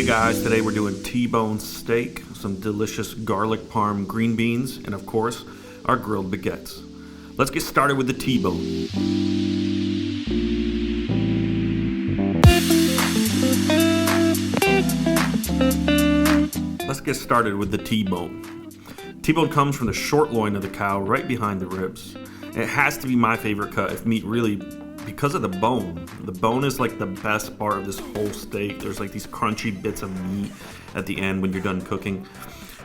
Hey guys, today we're doing Tbone steak, some delicious garlic parm green beans, and of course, our grilled baguettes. Let's get started with the T-bone. Let's get started with the T-bone. T-bone comes from the short loin of the cow right behind the ribs. And it has to be my favorite cut if meat really, because of the bone. The bone is like the best part of this whole steak. There's like these crunchy bits of meat at the end when you're done cooking.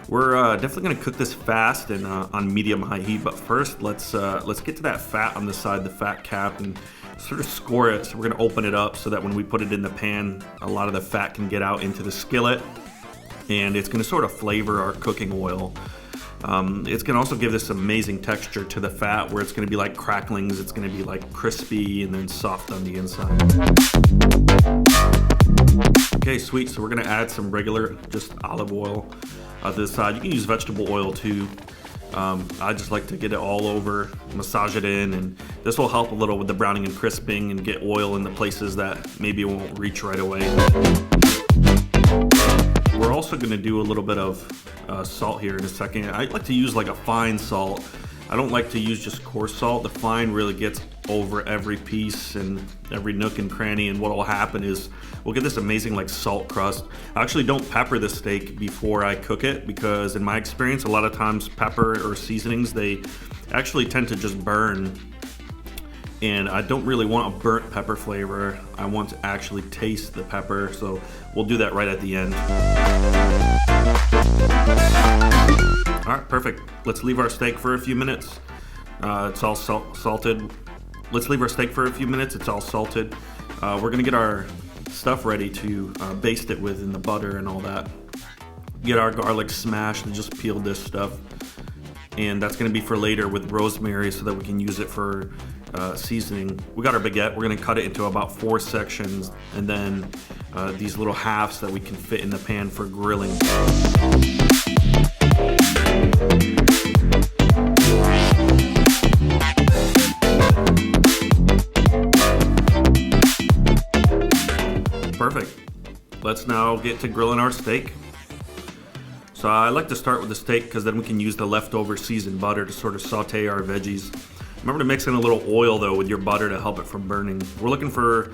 We're definitely gonna cook this fast and on medium-high heat, but first let's get to that fat on the side, the fat cap, and sort of score it. So we're gonna open it up so that when we put it in the pan, a lot of the fat can get out into the skillet, and it's gonna sort of flavor our cooking oil. It's gonna also give this amazing texture to the fat where it's gonna be like cracklings, it's gonna be like crispy and then soft on the inside. Okay, sweet, so we're gonna add some regular, just olive oil to the side. You can use vegetable oil too. I just like to get it all over, massage it in, and this will help a little with the browning and crisping and get oil in the places that maybe it won't reach right away. We're also gonna do a little bit of salt here in a second. I like to use like a fine salt. I don't like to use just coarse salt. The fine really gets over every piece and every nook and cranny, and what will happen is we'll get this amazing like salt crust. I actually don't pepper the steak before I cook it because in my experience, a lot of times pepper or seasonings, they actually tend to just burn. And I don't really want a burnt pepper flavor. I want to actually taste the pepper, so we'll do that right at the end. All right, perfect. Let's leave our steak for a few minutes. It's all salted. Let's leave our steak for a few minutes. It's all salted. We're gonna get our stuff ready to baste it with in the butter and all that. Get our garlic smashed and just peel this stuff. And that's gonna be for later with rosemary so that we can use it for seasoning. We got our baguette. We're gonna cut it into about 4 sections and then these little halves that we can fit in the pan for grilling. Perfect. Let's now get to grilling our steak. So I like to start with the steak because then we can use the leftover seasoned butter to sort of saute our veggies. Remember to mix in a little oil though with your butter to help it from burning. We're looking for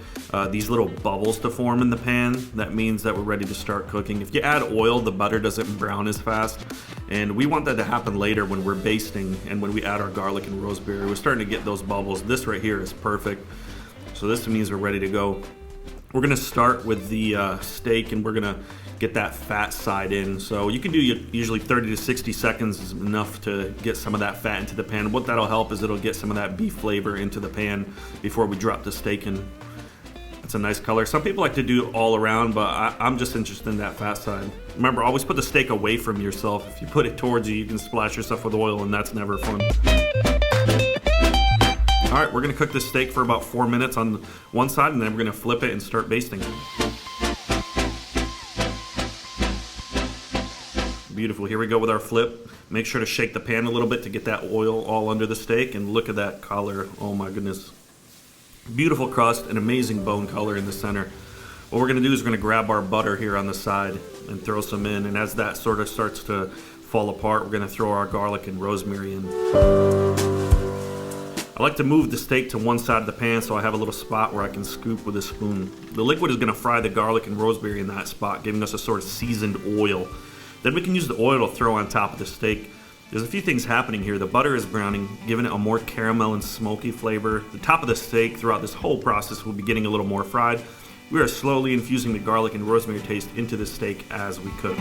these little bubbles to form in the pan. That means that we're ready to start cooking. If you add oil, the butter doesn't brown as fast. And we want that to happen later when we're basting and when we add our garlic and rosemary. We're starting to get those bubbles. This right here is perfect. So this means we're ready to go. We're gonna start with the steak and we're gonna get that fat side in. So you can do usually 30 to 60 seconds is enough to get some of that fat into the pan. What that'll help is it'll get some of that beef flavor into the pan before we drop the steak in. It's a nice color. Some people like to do it all around, but I'm just interested in that fat side. Remember, always put the steak away from yourself. If you put it towards you, you can splash yourself with oil and that's never fun. All right, we're gonna cook this steak for about 4 minutes on one side and then we're gonna flip it and start basting it. Beautiful, here we go with our flip. Make sure to shake the pan a little bit to get that oil all under the steak, and look at that color, oh my goodness. Beautiful crust, an amazing bone color in the center. What we're gonna do is we're gonna grab our butter here on the side and throw some in, and as that sort of starts to fall apart, we're gonna throw our garlic and rosemary in. I like to move the steak to one side of the pan so I have a little spot where I can scoop with a spoon. The liquid is gonna fry the garlic and rosemary in that spot, giving us a sort of seasoned oil. Then we can use the oil to throw on top of the steak. There's a few things happening here. The butter is browning, giving it a more caramel and smoky flavor. The top of the steak throughout this whole process will be getting a little more fried. We are slowly infusing the garlic and rosemary taste into the steak as we cook.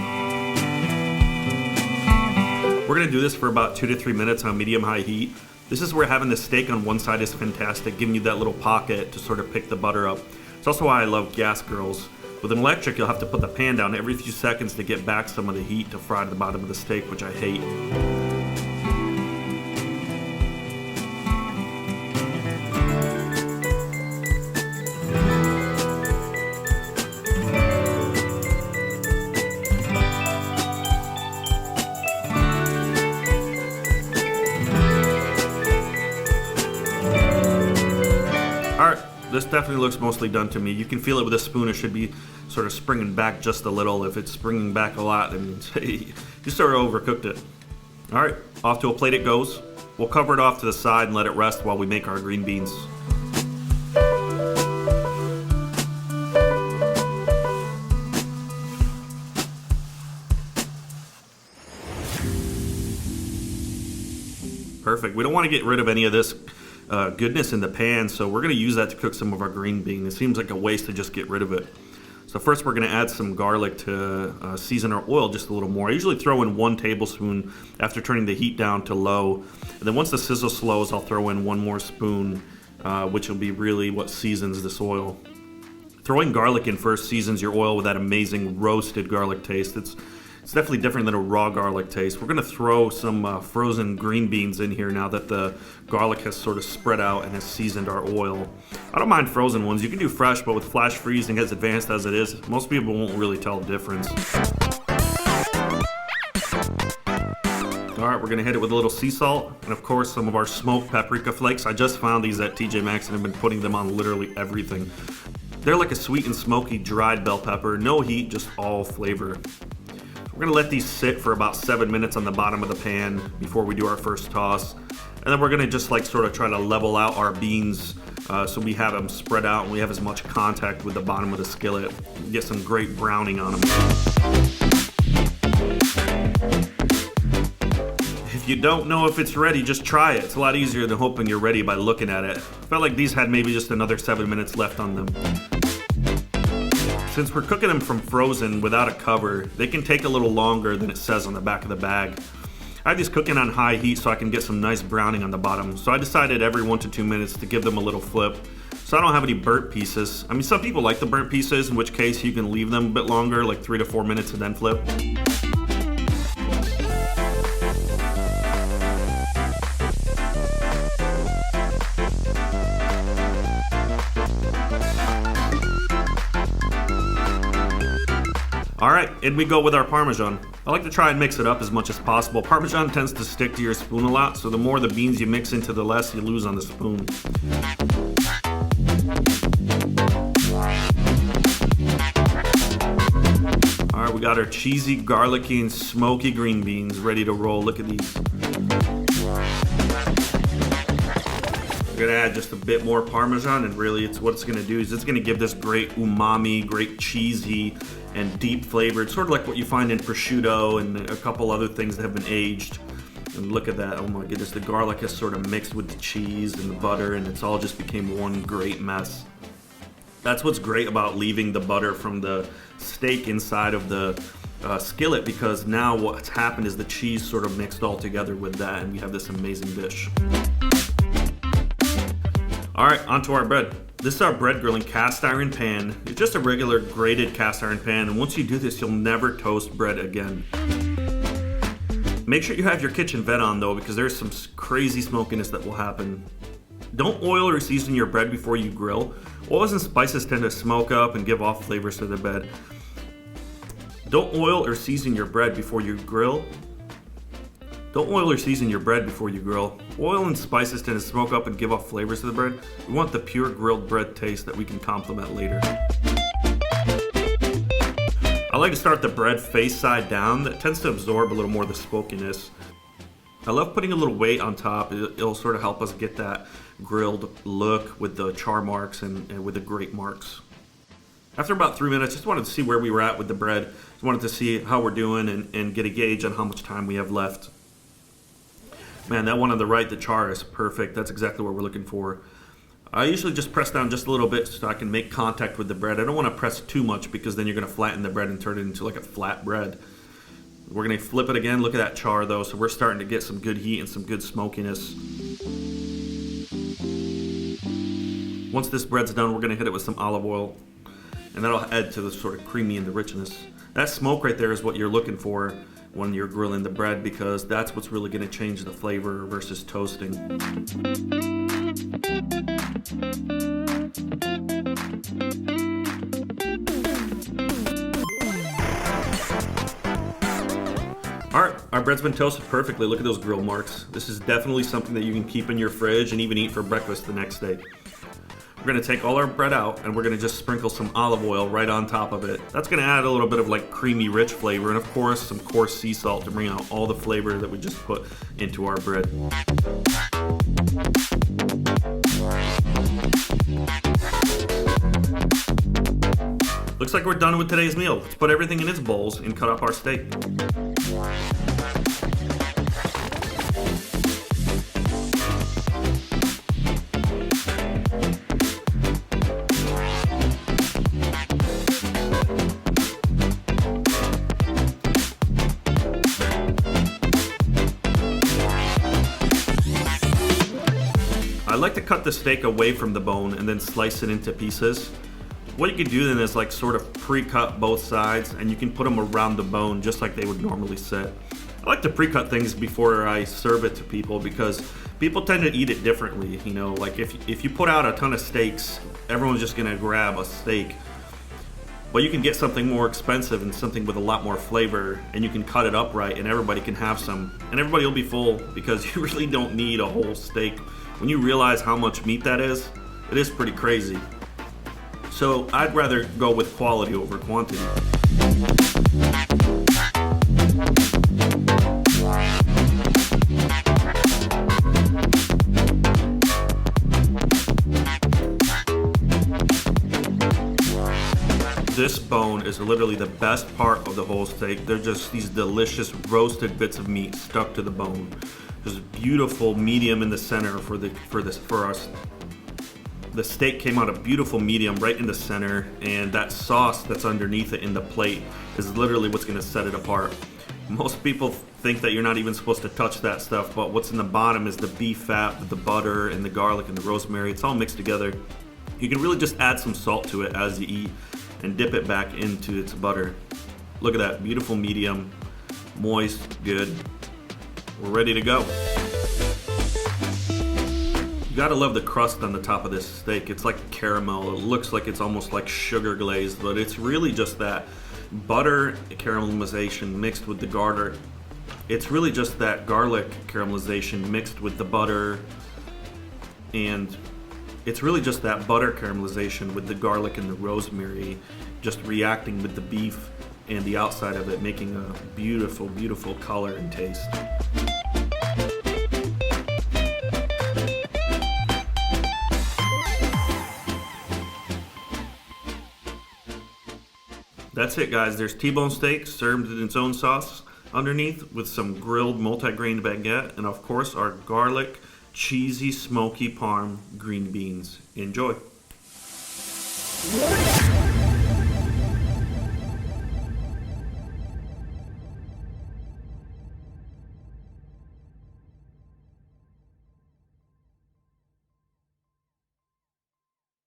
We're gonna do this for about 2 to 3 minutes on medium-high heat. This is where having the steak on one side is fantastic, giving you that little pocket to sort of pick the butter up. It's also why I love gas grills. With an electric, you'll have to put the pan down every few seconds to get back some of the heat to fry to the bottom of the steak, which I hate. this definitely looks mostly done to me. You can feel it with a spoon. It should be sort of springing back just a little. If it's springing back a lot, then you sort of overcooked it. All right, off to a plate it goes. We'll cover it off to the side and let it rest while we make our green beans. Perfect. We don't want to get rid of any of this goodness in the pan, so we're going to use that to cook some of our green bean. It seems like a waste to just get rid of it. So first we're going to add some garlic to season our oil just a little more. I usually throw in 1 tablespoon after turning the heat down to low. And then once the sizzle slows, I'll throw in 1 more spoon, which will be really what seasons this oil. Throwing garlic in first seasons your oil with that amazing roasted garlic taste. It's definitely different than a raw garlic taste. We're going to throw some frozen green beans in here now that the garlic has sort of spread out and has seasoned our oil. I don't mind frozen ones. You can do fresh, but with flash freezing as advanced as it is, most people won't really tell the difference. All right, we're going to hit it with a little sea salt and, of course, some of our smoked paprika flakes. I just found these at TJ Maxx and have been putting them on literally everything. They're like a sweet and smoky dried bell pepper. No heat, just all flavor. We're going to let these sit for about 7 minutes on the bottom of the pan before we do our first toss. And then we're going to just like sort of try to level out our beans so we have them spread out and we have as much contact with the bottom of the skillet. Get some great browning on them. If you don't know if it's ready, just try it. It's a lot easier than hoping you're ready by looking at it. I felt like these had maybe just another 7 minutes left on them. Since we're cooking them from frozen without a cover, they can take a little longer than it says on the back of the bag. I have these cooking on high heat so I can get some nice browning on the bottom. So I decided every 1 to 2 minutes to give them a little flip. So I don't have any burnt pieces. I mean, some people like the burnt pieces, in which case you can leave them a bit longer, like 3 to 4 minutes and then flip. Alright, and we go with our Parmesan. I like to try and mix it up as much as possible. Parmesan tends to stick to your spoon a lot, so the more the beans you mix into, the less you lose on the spoon. Alright, we got our cheesy, garlicky, and smoky green beans ready to roll. Look at these. We're gonna add just a bit more Parmesan, and really what it's gonna do is it's gonna give this great umami, great cheesy, and deep flavor. It's sort of like what you find in prosciutto and a couple other things that have been aged. And look at that, oh my goodness, the garlic has sort of mixed with the cheese and the butter, and it's all just became one great mess. That's what's great about leaving the butter from the steak inside of the skillet, because now what's happened is the cheese sort of mixed all together with that, and we have this amazing dish. All right, onto our bread. This is our bread grilling cast iron pan. It's just a regular grated cast iron pan, and once you do this, you'll never toast bread again. Make sure you have your kitchen vent on though, because there's some crazy smokiness that will happen. Don't oil or season your bread before you grill. Oils and spices tend to smoke up and give off flavors to the bread. Don't oil or season your bread before you grill. Don't oil or season your bread before you grill. Oil and spices tend to smoke up and give off flavors to the bread. We want the pure grilled bread taste that we can complement later. I like to start the bread face side down. That tends to absorb a little more of the smokiness. I love putting a little weight on top. It'll sort of help us get that grilled look with the char marks and with the grate marks. After about 3 minutes, just wanted to see where we were at with the bread. Just wanted to see how we're doing and get a gauge on how much time we have left. Man, that one on the right, the char is perfect. That's exactly what we're looking for. I usually just press down just a little bit so I can make contact with the bread. I don't want to press too much because then you're going to flatten the bread and turn it into like a flat bread. We're going to flip it again. Look at that char though. So we're starting to get some good heat and some good smokiness. Once this bread's done, we're going to hit it with some olive oil. And that'll add to the sort of creamy and the richness. That smoke right there is what you're looking for when you're grilling the bread, because that's what's really going to change the flavor versus toasting. Alright, our bread's been toasted perfectly. Look at those grill marks. This is definitely something that you can keep in your fridge and even eat for breakfast the next day. We're gonna take all our bread out and we're gonna just sprinkle some olive oil right on top of it. That's gonna add a little bit of like creamy, rich flavor, and of course some coarse sea salt to bring out all the flavor that we just put into our bread. Looks like we're done with today's meal. Let's put everything in its bowls and cut up our steak. I like to cut the steak away from the bone and then slice it into pieces. What you can do then is like sort of pre-cut both sides, and you can put them around the bone just like they would normally sit. I like to pre-cut things before I serve it to people because people tend to eat it differently. You know, like if you put out a ton of steaks, everyone's just gonna grab a steak. But you can get something more expensive and something with a lot more flavor, and you can cut it up right and everybody can have some. And everybody will be full because you really don't need a whole steak. When you realize how much meat that is, it is pretty crazy. So I'd rather go with quality over quantity. This bone is literally the best part of the whole steak. They're just these delicious roasted bits of meat stuck to the bone. There's a beautiful medium in the center for us. The steak came out a beautiful medium right in the center, and that sauce that's underneath it in the plate is literally what's going to set it apart. Most people think that you're not even supposed to touch that stuff, but what's in the bottom is the beef fat with the butter and the garlic and the rosemary. It's all mixed together. You can really just add some salt to it as you eat and dip it back into its butter. Look at that, beautiful medium, moist, good. We're ready to go. You gotta love the crust on the top of this steak. It's like caramel. It looks like it's almost like sugar glazed, but it's really just that butter caramelization mixed with the garlic. It's really just that garlic caramelization mixed with the butter, and it's really just that butter caramelization with the garlic and the rosemary just reacting with the beef and the outside of it, making a beautiful, beautiful color and taste. That's it, guys. There's Tbone steak served in its own sauce underneath with some grilled multi-grain baguette, and of course our garlic, cheesy, smoky parm green beans. Enjoy.